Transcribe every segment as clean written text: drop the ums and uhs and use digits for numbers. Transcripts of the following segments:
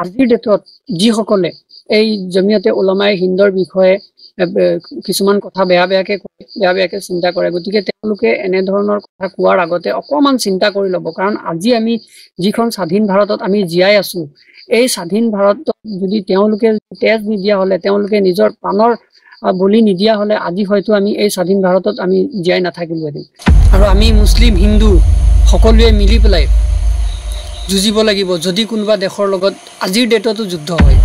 আজিৰ ডেটত যিসকলে এই জমিয়তে উলামায়ে হিন্দৰ বিষয়ে কিছুমান কথা বেয়াকে চিন্তা কৰে, গতিকে তেওঁলোকে এনেধৰণৰ কথা কোৱাৰ আগতে অকমান চিন্তা কৰি ল'ব। কাৰণ আজি আমি যিখন স্বাধীন ভাৰতত আমি জীয়াই আছো, এই স্বাধীন ভাৰতত যদি তেওঁলোকে তেজ নিদিয়া হলে, তেওঁলোকে নিজৰ প্ৰাণৰ বলি নিদিয়া হলে আজি হয়তো আমি এই স্বাধীন ভাৰতত আমি জীয়াই নাথাকিলোহেঁতেন। আৰু আমি মুছলিম হিন্দু সকলোৱে মিলি পেলাই যুঁজিব লাগিব যদি কোনোবা দেশৰ লগত আজিৰ ডেটতো যুদ্ধ হয়।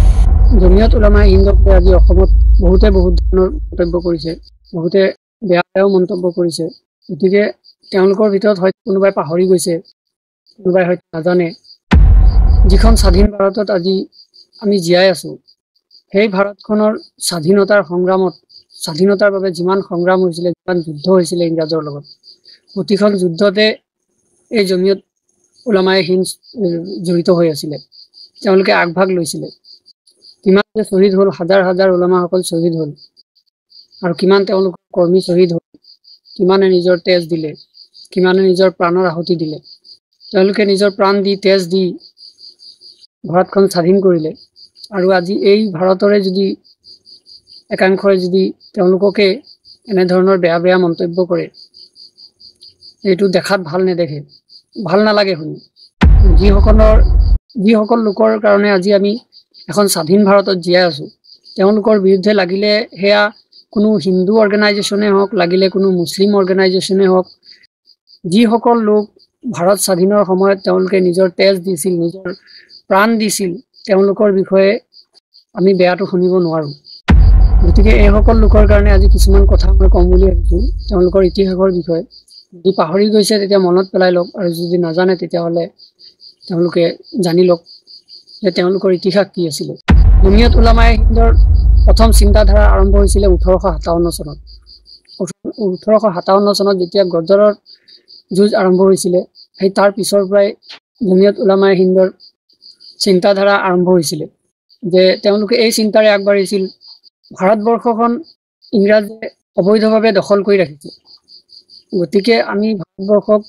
জমিয়ত উলামায়ে হিন্দক আজি অসমত বহুত ধৰণৰ মন্তব্য কৰিছে, বহুতে বেয়াও মন্তব্য কৰিছে। গতিকে তেওঁলোকৰ ভিতৰত হয়তো কোনোবাই পাহৰি গৈছে, কোনোবাই হয়তো নাজানে যিখন স্বাধীন ভাৰতত আজি আমি জীয়াই আছো, সেই ভাৰতখনৰ স্বাধীনতাৰ সংগ্ৰামত, স্বাধীনতাৰ বাবে যিমান সংগ্ৰাম হৈছিলে, যিমান যুদ্ধ হৈছিলে ইংৰাজৰ লগত, প্ৰতিখন যুদ্ধতে এই জমিয়ত উলামায়ে হিন্দ জড়িত হৈ আছিলে, তেওঁলোকে আগভাগ লৈছিলে। কিমান যে শ্বহীদ হ'ল, হাজাৰ হাজাৰ উলামাসকল শ্বহীদ হ'ল, আৰু কিমান তেওঁলোকৰ কৰ্মী শ্বহীদ হ'ল, কিমানে নিজৰ তেজ দিলে, কিমানে নিজৰ প্ৰাণৰ আহুতি দিলে। তেওঁলোকে নিজৰ প্ৰাণ দি তেজ দি ভাৰতখন স্বাধীন কৰিলে। আৰু আজি এই ভাৰতৰে যদি একাংশই যদি তেওঁলোককে এনেধৰণৰ বেয়া মন্তব্য কৰে, এইটো দেখাত ভাল নেদেখে, ভাল নালাগে শুনি। যিসকল লোকৰ কাৰণে আজি আমি এখন স্বাধীন ভাৰতত জীয়াই আছো, তেওঁলোকৰ বিৰুদ্ধে লাগিলে সেয়া কোনো হিন্দু অৰ্গেনাইজেশ্যনে হওক, লাগিলে কোনো মুছলিম অৰ্গেনাইজেশ্যনে হওক, যিসকল লোক ভাৰত স্বাধীনৰ সময়ত তেওঁলোকে নিজৰ তেজ দিছিল, নিজৰ প্ৰাণ দিছিল, তেওঁলোকৰ বিষয়ে আমি বেয়াটো শুনিব নোৱাৰো। গতিকে এইসকল লোকৰ কাৰণে আজি কিছুমান কথা মই কম বুলি ভাবিছোঁ তেওঁলোকৰ ইতিহাসৰ বিষয়ে। যদি পাহৰি গৈছে তেতিয়া মনত পেলাই লওক, আৰু যদি নাজানে তেতিয়াহ'লে তেওঁলোকে জানি লওক যে তেওঁলোকৰ ইতিহাস কি আছিলে। জমিয়ত উলামায়ে হিন্দৰ প্ৰথম চিন্তাধাৰা আৰম্ভ হৈছিলে 1857 চনত। 1857 চনত যেতিয়া গদৰৰ যুঁজ আৰম্ভ হৈছিলে, সেই তাৰ পিছৰ পৰাই জমিয়ত উলামায়ে হিন্দৰ চিন্তাধাৰা আৰম্ভ হৈছিলে যে তেওঁলোকে এই চিন্তাৰে আগবাঢ়িছিল, ভাৰতবৰ্ষখন ইংৰাজে অবৈধভাৱে দখল কৰি ৰাখিছে, গতিকে আমি ভাৰতবৰ্ষক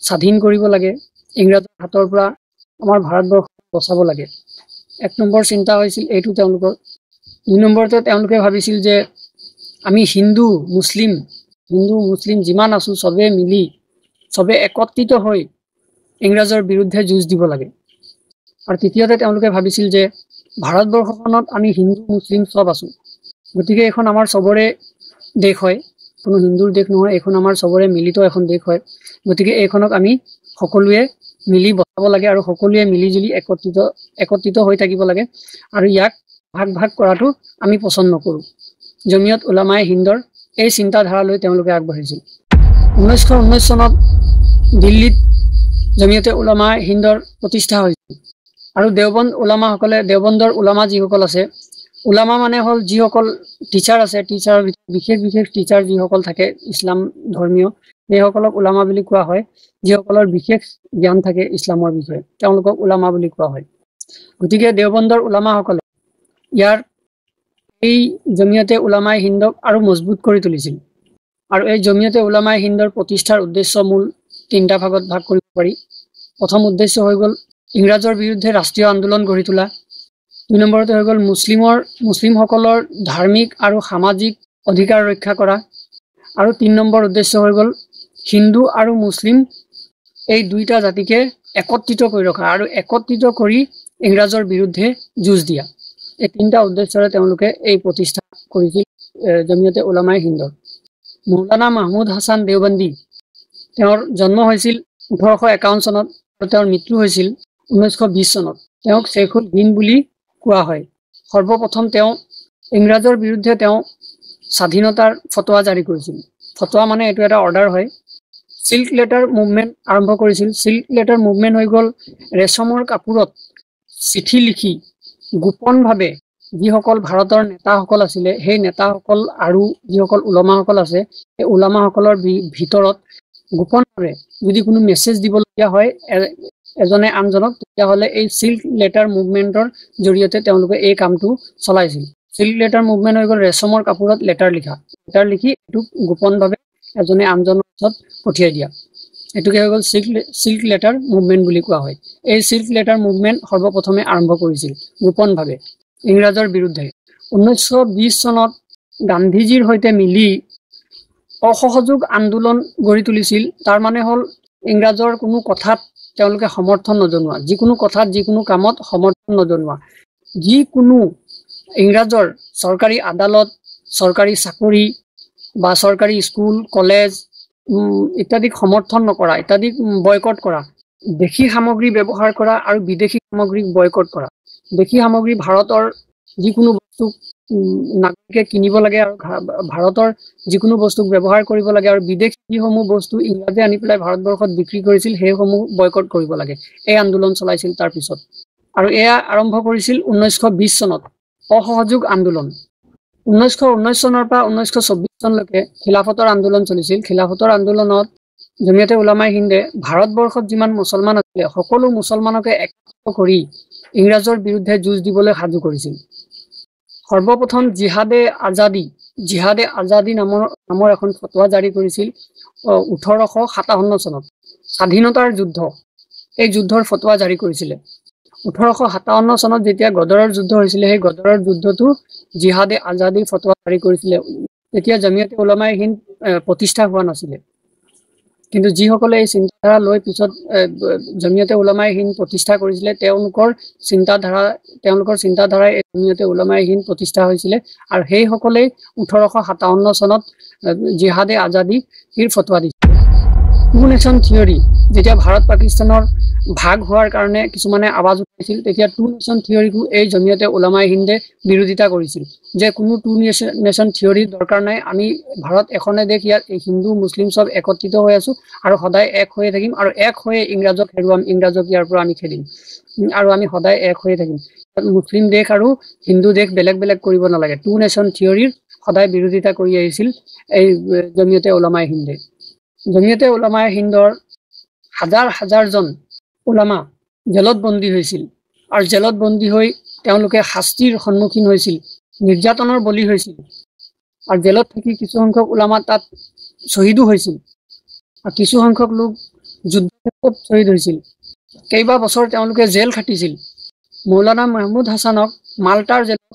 স্বাধীন কৰিব লাগে, ইংৰাজৰ হাতৰ পৰা আমাৰ ভাৰতবৰ্ষক বচাব লাগে। এক নম্বৰ চিন্তা হৈছিল এইটো তেওঁলোকৰ। 2 নম্বৰতে তেওঁলোকে ভাবিছিল যে আমি হিন্দু মুছলিম যিমান আছো চবে মিলি, চবে একত্ৰিত হৈ ইংৰাজৰ বিৰুদ্ধে যুঁজ দিব লাগে। আৰু তৃতীয়তে তেওঁলোকে ভাবিছিল যে ভাৰতবৰ্ষখনত আমি হিন্দু মুছলিম চব আছো, গতিকে এইখন আমাৰ চবৰে দেশ হয়, কোনো হিন্দুৰ দেশ নহয়, এইখন আমাৰ চবৰে মিলিত এখন দেশ হয়। গতিকে এইখনক আমি সকলোৱে মিলি বচাব লাগে, আৰু সকলোৱে মিলিজুলি একত্ৰিত হৈ থাকিব লাগে, আৰু ইয়াক ভাগ কৰাটো আমি পচন্দ নকৰোঁ। জমিয়ত উলামায়ে হিন্দৰ এই চিন্তাধাৰালৈ তেওঁলোকে আগবাঢ়িছিল। 1919 চনত দিল্লীত জমিয়তে উলামায়ে হিন্দৰ প্ৰতিষ্ঠা হৈছিল, আৰু দেওবন্দৰ উলামা যিসকল আছে, উলামা মানে হ'ল যিসকল টিচাৰ আছে, টিচাৰৰ বিশেষ টিচাৰ যিসকল থাকে ইছলাম ধৰ্মীয়, সেইসকলক উলামা বুলি কোৱা হয়। যিসকলৰ বিশেষ জ্ঞান থাকে ইছলামৰ বিষয়ে, তেওঁলোকক উলামা বুলি কোৱা হয়। গতিকে দেওবন্দৰ উলামাসকলে এই জমিয়তে উলামায়ে হিন্দক আৰু মজবুত কৰি তুলিছিল। আৰু এই জমিয়তে উলামায়ে হিন্দৰ প্ৰতিষ্ঠাৰ উদ্দেশ্য মূল 3টা ভাগত ভাগ কৰিব পাৰি। প্ৰথম উদ্দেশ্য হৈ গ'ল ইংৰাজৰ বিৰুদ্ধে ৰাষ্ট্ৰীয় আন্দোলন গঢ়ি তোলা। 2 নম্বৰতে হৈ গ'ল মুছলিমসকলৰ ধাৰ্মিক আৰু সামাজিক অধিকাৰ ৰক্ষা কৰা। আৰু 3 নম্বৰ উদ্দেশ্য হৈ গ'ল হিন্দু আৰু মুছলিম এই 2টা জাতিকে একত্ৰিত কৰি ৰখা, আৰু একত্ৰিত কৰি ইংৰাজৰ বিৰুদ্ধে যুঁজ দিয়া। এই 3টা উদ্দেশ্যৰে তেওঁলোকে এই প্ৰতিষ্ঠা কৰিছিল জমিয়তে উলামায়ে হিন্দৰ। মৌলানা মাহমুদ হাছান দেওবন্দী, তেওঁৰ জন্ম হৈছিল 1851 চনত আৰু তেওঁৰ মৃত্যু হৈছিল 1920 চনত। তেওঁক শ্বেখুল হিন্দ বুলি কোৱা হয়। সৰ্বপ্ৰথম তেওঁ ইংৰাজৰ বিৰুদ্ধে তেওঁ স্বাধীনতাৰ ফতোৱা জাৰি কৰিছিল। ফতোৱা মানে এইটো এটা অৰ্ডাৰ হয়। সিল্ক লেটাৰ মুভমেণ্ট আৰম্ভ কৰিছিল। সিল্ক লেটাৰ মুভমেণ্ট হৈ গ'ল ৰেচমৰ কাপোৰত চিঠি লিখি গোপনভাৱে যিসকল ভাৰতৰ নেতাসকল আছিলে, সেই নেতাসকল আৰু যিসকল উলামাসকল আছে, সেই উলামাসকলৰ ভিতৰত গোপনভাৱে যদি কোনো মেছেজ দিবলগীয়া হয় এজনে আনজনক, তেতিয়াহ'লে এই সিল্ক লেটাৰ মুভমেণ্টৰ জৰিয়তে তেওঁলোকে এই কামটো চলাইছিল। সিল্ক লেটাৰ মুভমেণ্ট হৈ গ'ল ৰেচমৰ কাপোৰত লেটাৰ লিখি এইটো গোপনভাৱে এজনে আনজনৰ ওচৰত পঠিয়াই দিয়া। এটুকে হৈ গ'ল সিল্ক লেটাৰ মুভমেণ্ট বুলি কোৱা হয়। এই সিল্ক লেটাৰ মুভমেণ্ট সৰ্বপ্ৰথমে আৰম্ভ কৰিছিল গোপনভাৱে ইংৰাজৰ বিৰুদ্ধে। 1920 চনত গান্ধীজীৰ সৈতে মিলি অসহযোগ আন্দোলন গঢ়ি তুলিছিল। তাৰ মানে হ'ল ইংৰাজৰ কোনো কথাত তেওঁলোকে সমৰ্থন নজনোৱা, যিকোনো কথাত যিকোনো কামত সমৰ্থন নজনোৱা, যিকোনো ইংৰাজৰ চৰকাৰী আদালত, চৰকাৰী চাকৰি বা চৰকাৰী স্কুল কলেজ ইত্যাদিক সমৰ্থন নকৰা, ইত্যাদিক বয়কট কৰা, দেশী সামগ্ৰী ব্যৱহাৰ কৰা আৰু বিদেশী সামগ্ৰীক বয়কট কৰা। দেশী সামগ্ৰী ভাৰতৰ যিকোনো বস্তু নাগৰিকে কিনিব লাগে আৰু ভাৰতৰ যিকোনো বস্তুক ব্যৱহাৰ কৰিব লাগে, আৰু বিদেশী যিসমূহ বস্তু ইংৰাজে আনি পেলাই ভাৰতবৰ্ষত বিক্ৰী কৰিছিল সেইসমূহ বয়কট কৰিব লাগে। এই আন্দোলন চলাইছিল তাৰ পিছত, আৰু এয়া আৰম্ভ কৰিছিল 1920 চনত অসহযোগ আন্দোলন। 1919 চনৰ পৰা 1924 চনলৈকে খিলাফতৰ আন্দোলন চলিছিল। খিলাফতৰ আন্দোলনত জমিয়তে উলামায়ে হিন্দে ভাৰতবৰ্ষত যিমান মুছলমান আছিলে সকলো মুছলমানকে একত্ৰিত কৰি ইংৰাজৰ বিৰুদ্ধে যুঁজ দিবলৈ সাজু কৰিছিল। সৰ্বপ্ৰথম জিহাদে আজাদী নামৰ এখন ফতোৱা জাৰি কৰিছিল 1857 চনত। স্বাধীনতাৰ যুদ্ধ, এই যুদ্ধৰ ফতোৱা জাৰি কৰিছিলে 1857 চনত। যেতিয়া গদৰৰ যুদ্ধ হৈছিলে, সেই গদৰৰ যুদ্ধটো জিহাদে আজাদীৰ ফতোৱা জাৰি কৰিছিলে। তেতিয়া জমিয়তে উলামায়ে হিন্দ প্ৰতিষ্ঠা হোৱা নাছিলে, কিন্তু যিসকলে এই চিন্তাধাৰা লৈ পিছত জমিয়তে উলামায়ে হিন্দ প্ৰতিষ্ঠা কৰিছিলে তেওঁলোকৰ চিন্তাধাৰাই জমিয়তে উলামায়ে হিন্দ প্ৰতিষ্ঠা হৈছিলে। আৰু সেইসকলেই 1857 চনত জিহাদে আজাদীৰ ফতোৱা দিছিল। টু নেশ্যন থিয়ৰী, যেতিয়া ভাৰত পাকিস্তানৰ ভাগ হোৱাৰ কাৰণে কিছুমানে আৱাজ উঠাইছিল, তেতিয়া টু নেশ্যন থিয়ৰীকো এই জমিয়তে উলামায়ে হিন্দে বিৰোধিতা কৰিছিল, যে কোনো টু নেশ্যন থিয়ৰীৰ দৰকাৰ নাই, আমি ভাৰত এখনে দেশ, ইয়াত হিন্দু মুছলিম চব একত্ৰিত হৈ আছো আৰু সদায় এক হৈয়ে থাকিম, আৰু এক হৈয়ে ইংৰাজক হেৰুৱাম, ইংৰাজক ইয়াৰ পৰা আমি খেদিম, আৰু আমি সদায় এক হৈয়ে থাকিম। মুছলিম দেশ আৰু হিন্দু দেশ বেলেগ বেলেগ কৰিব নালাগে। টু নেশ্যন থিয়ৰীৰ সদায় বিৰোধিতা কৰি আহিছিল এই জমিয়তে উলামায়ে হিন্দে। জমিয়তে উলামায়ে হিন্দৰ হাজাৰজন উলামা জেলত বন্দী হৈছিল, আৰু জেলত বন্দী হৈ তেওঁলোকে শাস্তিৰ সন্মুখীন হৈছিল, নিৰ্যাতনৰ বলি হৈছিল, আৰু জেলত থাকি কিছু সংখ্যক উলামা তাত শ্বহীদো হৈছিল, আৰু কিছু সংখ্যক লোক যুদ্ধক্ষেত্ৰত শ্বহীদ হৈছিল। কেইবা বছৰ তেওঁলোকে জেল খাটিছিল। মৌলানা মাহমুদ হাছানক মাল্টাৰ জেলত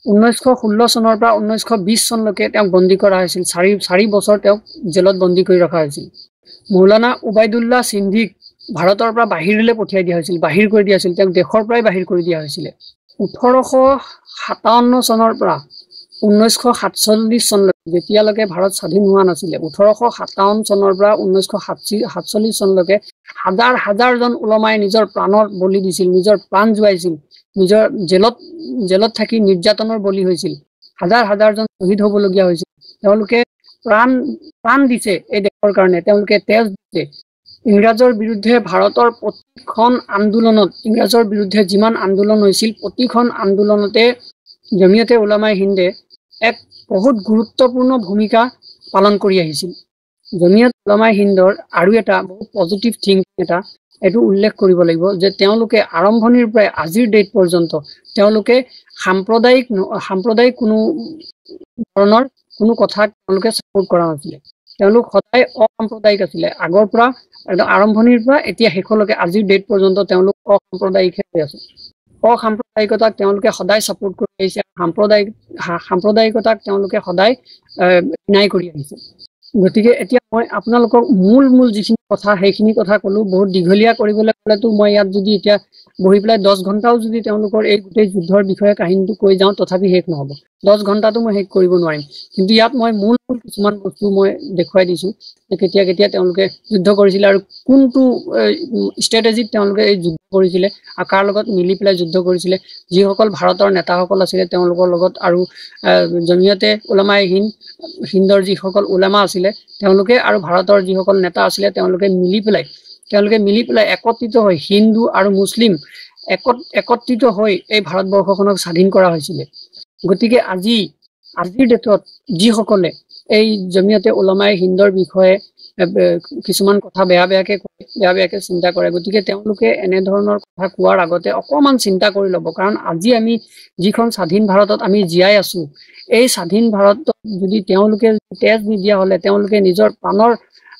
1916 চনৰ পৰা 1920 চনলৈকে তেওঁক বন্দী কৰা হৈছিল। চাৰি বছৰ তেওঁক জেলত বন্দী কৰি ৰখা হৈছিল। মৌলানা উবাইদুল্লাহ সিন্ধিক ভাৰতৰ পৰা বাহিৰলৈ পঠিয়াই দিয়া হৈছিল, বাহিৰ কৰি দিয়া হৈছিল, তেওঁক দেশৰ পৰাই বাহিৰ কৰি দিয়া হৈছিলে। 1857 চনৰ পৰা 1947 চনলৈকে, যেতিয়ালৈকে ভাৰত স্বাধীন হোৱা নাছিলে, 1857 চনৰ পৰা 1947 চনলৈকে হাজাৰজন উলমাই নিজৰ প্ৰাণৰ বলি দিছিল, নিজৰ প্ৰাণ জুৱাইছিল, নিজৰ জেলত থাকি নিৰ্যাতনৰ বলি হৈছিল, হাজাৰজন শ্বহীদ হ'বলগীয়া হৈছিল। তেওঁলোকে প্ৰাণ দিছে এই দেশৰ কাৰণে, তেওঁলোকে তেজ দিছে। ইংৰাজৰ বিৰুদ্ধে ভাৰতৰ প্ৰতিখন আন্দোলনত, ইংৰাজৰ বিৰুদ্ধে যিমান আন্দোলন হৈছিল প্ৰতিখন আন্দোলনতে জমিয়তে উলামায়ে হিন্দে এক বহুত গুৰুত্বপূৰ্ণ ভূমিকা পালন কৰি আহিছিল। জমিয়ত উলামায়ে হিন্দৰ আৰু এটা বহুত পজিটিভ থিং এইটো উল্লেখ কৰিব লাগিব, যে তেওঁলোকে আৰম্ভণিৰ পৰাই আজিৰ ডেট পৰ্যন্ত তেওঁলোকে সাম্প্ৰদায়িক কোনো ধৰণৰ কোনো কথাক তেওঁলোকে ছাপোৰ্ট কৰা নাছিলে। তেওঁলোক সদায় অসাম্প্ৰদায়িক আছিলে, আগৰ পৰা একদম আৰম্ভণিৰ পৰা এতিয়া শেষলৈকে আজিৰ ডেট পৰ্যন্ত তেওঁলোক অসাম্প্ৰদায়িক হৈ আছে। অসাম্প্ৰদায়িকতাক তেওঁলোকে সদায় ছাপোৰ্ট কৰি আহিছে, সাম্প্ৰদায়িকতাক তেওঁলোকে সদায় ডিনাই কৰি আহিছে। গতিকে এতিয়া মই আপোনালোকক মূল যিখিনি কথা সেইখিনি কথা ক'লো। বহুত দীঘলীয়া কৰিবলৈ হ'লেতো মই ইয়াত যদি এতিয়া বহি পেলাই 10 ঘণ্টাও যদি তেওঁলোকৰ এই গোটেই যুদ্ধৰ বিষয়ে কাহিনীটো কৈ যাওঁ তথাপি শেষ নহ'ব, 10 ঘণ্টাটো মই শেষ কৰিব নোৱাৰিম। কিন্তু ইয়াত মই মূল কিছুমান বস্তু মই দেখুৱাই দিছোঁ, যে কেতিয়া তেওঁলোকে যুদ্ধ কৰিছিলে আৰু কোনটো ষ্ট্ৰেটেজিত তেওঁলোকে এই যুদ্ধ কৰিছিলে আৰু কাৰ লগত মিলি পেলাই যুদ্ধ কৰিছিলে, যিসকল ভাৰতৰ নেতাসকল আছিলে তেওঁলোকৰ লগত, আৰু জমিয়তে উলামায়ে হিন্দৰ যিসকল উলামা আছিলে তেওঁলোকে আৰু ভাৰতৰ যিসকল নেতা আছিলে তেওঁলোকে মিলি পেলাই একত্ৰিত হৈ হিন্দু আৰু মুছলিম একত্ৰিত হৈ এই ভাৰতবৰ্ষখনক স্বাধীন কৰা হৈছিলে। গতিকে আজিৰ ডেটত যিসকলে এই জমিয়তে উলামায়ে হিন্দৰ বিষয়ে কিছুমান কথা বেয়াকে চিন্তা কৰে, গতিকে তেওঁলোকে এনেধৰণৰ কথা কোৱাৰ আগতে অকণমান চিন্তা কৰি ল'ব। কাৰণ আজি আমি যিখন স্বাধীন ভাৰতত আমি জীয়াই আছো, এই স্বাধীন ভাৰতত যদি তেওঁলোকে তেজ নিদিয়া হ'লে, তেওঁলোকে নিজৰ প্ৰাণৰ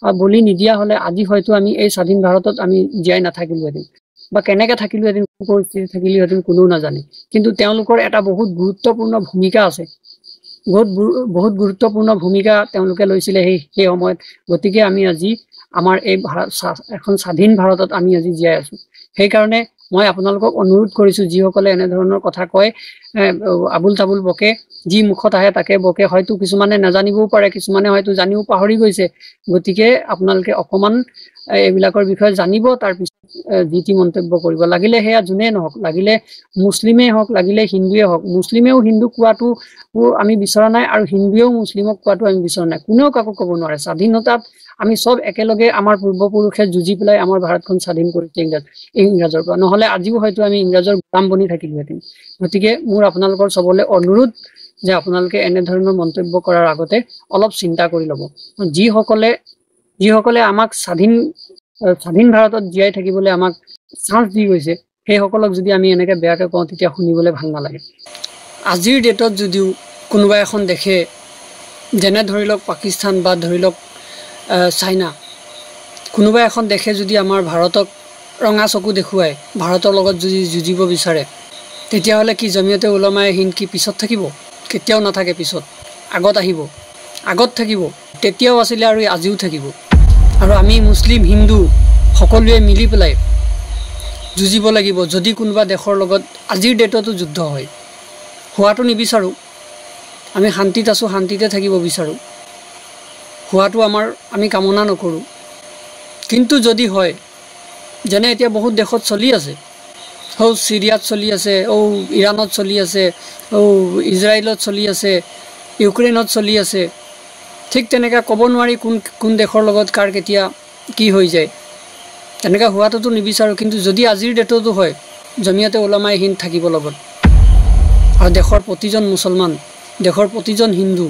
বলি নিদিয়া হলে আজি হয়তো আমি এই স্বাধীন ভাৰতত আমি জীয়াই নাথাকিলোহেঁতেন বা কেনেকে থাকিলোহেঁতেন কোন পৰিস্থিতি থাকিলোহেঁতেন কোনেও নাজানে কিন্তু তেওঁলোকৰ এটা বহুত গুৰুত্বপূৰ্ণ ভূমিকা আছে বহুত গুৰুত্বপূৰ্ণ ভূমিকা তেওঁলোকে লৈছিলে সেই সময়ত গতিকে আমি আজি আমাৰ এই এখন স্বাধীন ভাৰতত আমি আজি জীয়াই আছো সেই কাৰণে মই আপোনালোকক অনুৰোধ কৰিছো যিসকলে এনে ধৰণৰ কথা কয় আবুল তাবুল বকে যি মুখত আহে তাকে বকে হয়তো কিছুমানে নাজানিবও পাৰে কিছুমানে হয়তো জানিও পাহৰি গৈছে গতিকে আপোনালোকে অকমান এইবিলাকৰ বিষয়ে জানিব তাৰ পিছত জিটি মন্তব্য কৰিব লাগিলে হেয়া জুনে নহওক লাগিলে মুছলিমে হওক লাগিলে হিন্দুৱে হওক মুছলিমেও হিন্দু কোৱাটো আমি বিচৰা নাই আৰু হিন্দুৱেও মুছলিমক কোৱাটো আমি বিচৰা নাই কোনেও কাকো ক'ব নোৱাৰে স্বাধীনতাত আমি সব একেলগে আমাৰ পূৰ্বপুৰুষে যুঁজি পেলাই আমাৰ ভাৰতখন স্বাধীন কৰিছে ইংৰাজৰ পৰা নহলে আজিও হয়তো আমি ইংৰাজৰ গোলাম বনি থাকিলোহেঁতেন গতিকে মোৰ আপোনালোকৰ সবলে অনুৰোধ যে আপোনালোকে এনে ধৰণৰ মন্তব্য কৰাৰ আগতে অলপ চিন্তা কৰি ল'ব যিসকলে আমাক স্বাধীন ভাৰতত জীয়াই থাকিবলৈ আমাক চান্স দি গৈছে সেইসকলক যদি আমি এনেকে বেয়াকে কওঁ তেতিয়া শুনিবলৈ ভাল নালাগে আজিৰ ডেটত যদিও কোনোবা এখন দেখে যেনে ধৰি লওক পাকিস্তান বা ধৰি লওক চাইনা কোনোবা এখন দেখে যদি আমাৰ ভাৰতক ৰঙা চকু দেখুৱাই ভাৰতৰ লগত যদি যুঁজিব বিচাৰে তেতিয়াহ'লে কি জমিয়তে উলামায়ে হিন্দ কি পিছত থাকিব কেতিয়াও নাথাকে পিছত আগত আহিব আগত থাকিব তেতিয়াও আছিলে আৰু আজিও থাকিব আৰু আমি মুছলিম হিন্দু সকলোৱে মিলি পেলাই যুঁজিব লাগিব যদি কোনোবা দেশৰ লগত আজিৰ ডেটতো যুদ্ধ হয় হোৱাটো নিবিচাৰো আমি শান্তিত আছো শান্তিতে থাকিব বিচাৰো হোৱাটো আমি কামনা নকৰো কিন্তু যদি হয় যেনে এতিয়া বহুত দেশত চলি আছে সিৰিয়াত চলি আছে ইৰাণত চলি আছে ইজৰাইলত চলি আছে ইউক্ৰেইনত চলি আছে ঠিক তেনেকৈ ক'ব নোৱাৰি কোন দেশৰ লগত কাৰ কেতিয়া কি হৈ যায় তেনেকৈ হোৱাটোতো নিবিচাৰো কিন্তু যদি আজিৰ ডেটতো হয় জমিয়তে উলামায়ে হিন্দ থাকিব লগত আৰু দেশৰ প্ৰতিজন মুছলমান দেশৰ প্ৰতিজন হিন্দু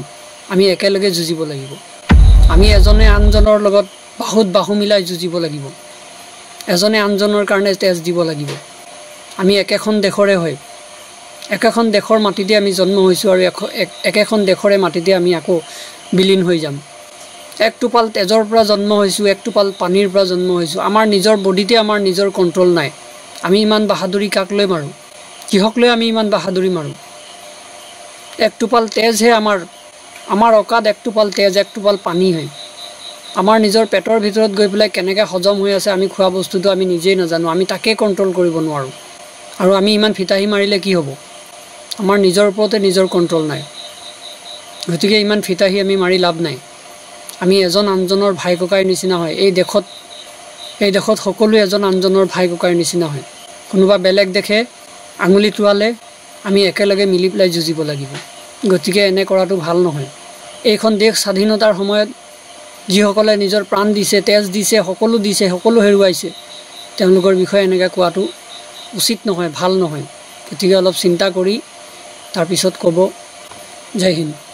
আমি একেলগে যুঁজিব লাগিব আমি এজনে আনজনৰ লগত বাহুত বাহু মিলাই যুঁজিব লাগিব এজনে আনজনৰ কাৰণে তেজ দিব লাগিব আমি একেখন দেশৰে হয় একেখন দেশৰ মাটিতে আমি জন্ম হৈছো আৰু একেখন দেশৰে মাটিতে আমি আকৌ বিলীন হৈ যাম এক টোপাল তেজৰ পৰা জন্ম হৈছো এক টোপাল পানীৰ পৰা জন্ম হৈছো আমাৰ নিজৰ বডিতে আমাৰ নিজৰ কন্ট্ৰোল নাই আমি ইমান বাহাদুৰি কাক লৈ মাৰো কিহক লৈ আমি ইমান বাহাদুৰি মাৰো এক টোপাল তেজ হে আমাৰ অকাদ এক টোপাল তেজ এক টোপাল পানী হয় আমাৰ নিজৰ পেটৰ ভিতৰত গৈ পেলাই কেনেকৈ হজম হৈ আছে আমি খোৱা বস্তুটো আমি নিজেই নাজানো আমি তাকে কন্ট্ৰোল কৰিব নোৱাৰো আৰু আমি ইমান ফিতাহি মাৰিলে কি হ'ব আমাৰ নিজৰ ওপৰতে নিজৰ কন্ট্ৰোল নাই গতিকে ইমান ফিতাহি আমি মাৰি লাভ নাই আমি এজন আনজনৰ ভাই ককাইৰ নিচিনা হয় এই দেশত সকলো এজন আনজনৰ ভাই ককাইৰ নিচিনা হয় কোনোবা বেলেগ দেখে আঙুলি টুৱালে আমি একেলগে মিলি পেলাই যুঁজিব লাগিব গতিকে এনে কৰাটো ভাল নহয় এইখন দেশ স্বাধীনতাৰ সময়ত যিসকলে নিজৰ প্ৰাণ দিছে তেজ দিছে সকলো হেৰুৱাইছে তেওঁলোকৰ বিষয়ে এনেকৈ কোৱাটো উচিত নহয় ভাল নহয় গতিকে অলপ চিন্তা কৰি তাৰ পিছত ক'ব জয় হিন্দ